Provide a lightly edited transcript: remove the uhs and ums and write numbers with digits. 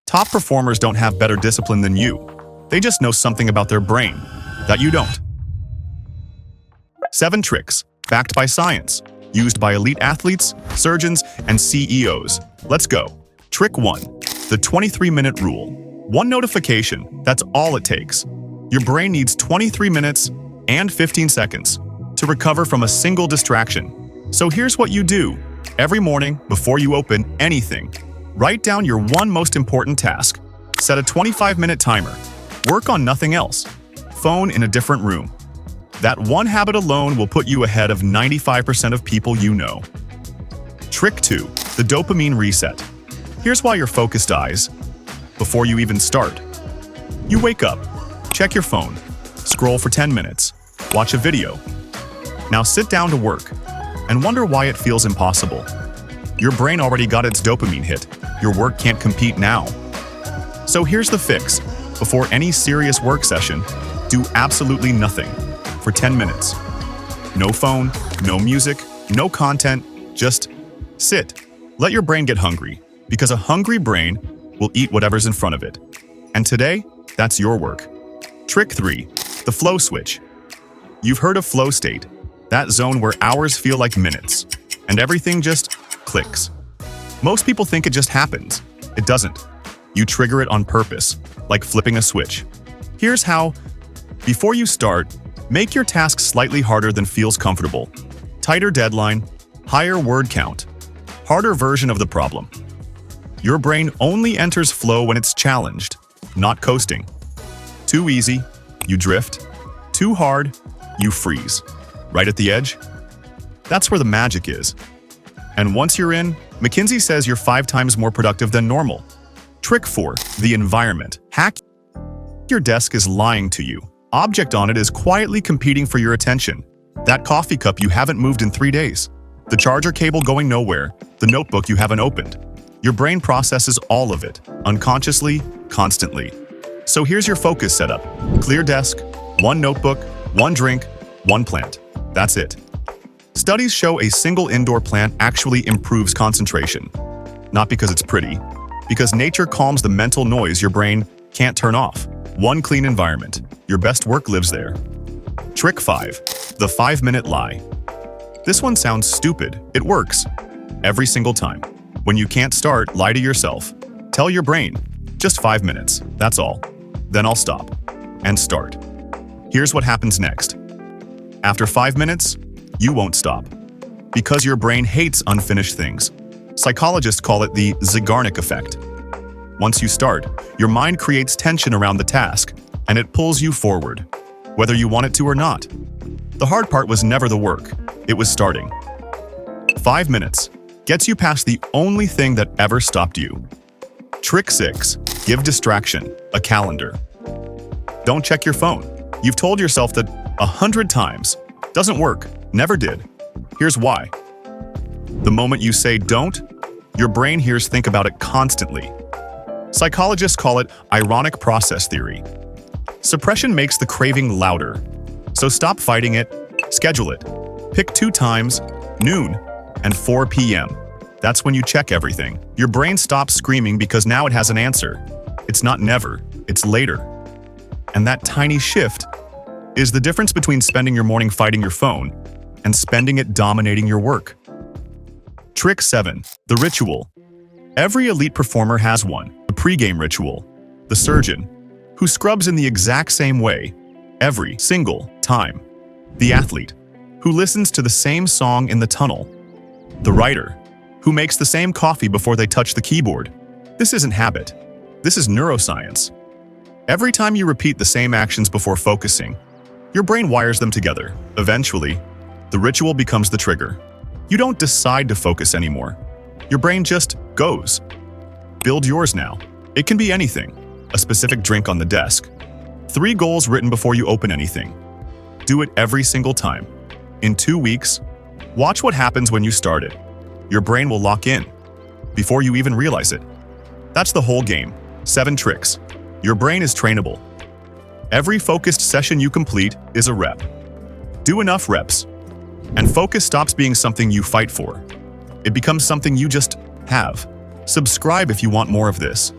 Top performers don't have better discipline than you. They just know something about their brain that you don't. 7 tricks, backed by science, used by elite athletes, surgeons, and CEOs. Let's go. Trick 1. The 23-minute rule. One notification, that's all it takes. Your brain needs 23 minutes and 15 seconds to recover from a single distraction. So here's what you do. Every morning, before you open anything, write down your one most important task. Set a 25-minute timer. Work on nothing else. Phone in a different room. That one habit alone will put you ahead of 95% of people you know. Trick 2. The dopamine reset. Here's why your focus dies before you even start. You wake up, check your phone, scroll for 10 minutes, watch a video. Now sit down to work and wonder why it feels impossible. Your brain already got its dopamine hit. Your work can't compete now. So here's the fix. Before any serious work session, do absolutely nothing for 10 minutes. No phone, no music, no content, just sit. Let your brain get hungry, because a hungry brain will eat whatever's in front of it. And today, that's your work. Trick 3. The flow switch. You've heard of flow state, that zone where hours feel like minutes, and everything just clicks. Most people think it just happens. It doesn't. You trigger it on purpose, like flipping a switch. Here's how. Before you start, make your task slightly harder than feels comfortable. Tighter deadline, higher word count, harder version of the problem. Your brain only enters flow when it's challenged, not coasting. Too easy, you drift. Too hard, you freeze. Right at the edge? That's where the magic is. And once you're in, McKinsey says you're 5 times more productive than normal. Trick 4. The environment. Hack. Your desk is lying to you. Object on it is quietly competing for your attention. That coffee cup you haven't moved in 3 days. The charger cable going nowhere. The notebook you haven't opened. Your brain processes all of it, unconsciously, constantly. So here's your focus setup. Clear desk, 1 notebook, 1 drink, 1 plant. That's it. Studies show a single indoor plant actually improves concentration. Not because it's pretty, because nature calms the mental noise your brain can't turn off. 1 clean environment. Your best work lives there. Trick 5. The 5-minute lie. This one sounds stupid. It works. Every single time. When you can't start, lie to yourself. Tell your brain, just 5 minutes, that's all. Then I'll stop. And start. Here's what happens next. After 5 minutes, you won't stop. Because your brain hates unfinished things. Psychologists call it the Zeigarnik effect. Once you start, your mind creates tension around the task, and it pulls you forward, whether you want it to or not. The hard part was never the work, it was starting. 5 minutes gets you past the only thing that ever stopped you. Trick 6. Give distraction a calendar. Don't check your phone. You've told yourself that 100 times. Doesn't work, never did. Here's why. The moment you say don't, your brain hears think about it constantly. Psychologists call it ironic process theory. Suppression makes the craving louder. So stop fighting it, schedule it. Pick 2 times, noon and 4 p.m. That's when you check everything. Your brain stops screaming because now it has an answer. It's not never, it's later. And that tiny shift is the difference between spending your morning fighting your phone and spending it dominating your work. Trick 7. The ritual. Every elite performer has one. The pregame ritual. The surgeon, who scrubs in the exact same way every single time. The athlete, who listens to the same song in the tunnel. The writer, who makes the same coffee before they touch the keyboard. This isn't habit. This is neuroscience. Every time you repeat the same actions before focusing, your brain wires them together. Eventually, the ritual becomes the trigger. You don't decide to focus anymore. Your brain just goes. Build yours now. It can be anything. A specific drink on the desk. 3 goals written before you open anything. Do it every single time. In 2 weeks, watch what happens when you start it. Your brain will lock in before you even realize it. That's the whole game. 7 tricks. Your brain is trainable. Every focused session you complete is a rep. Do enough reps, and focus stops being something you fight for. It becomes something you just have. Subscribe if you want more of this.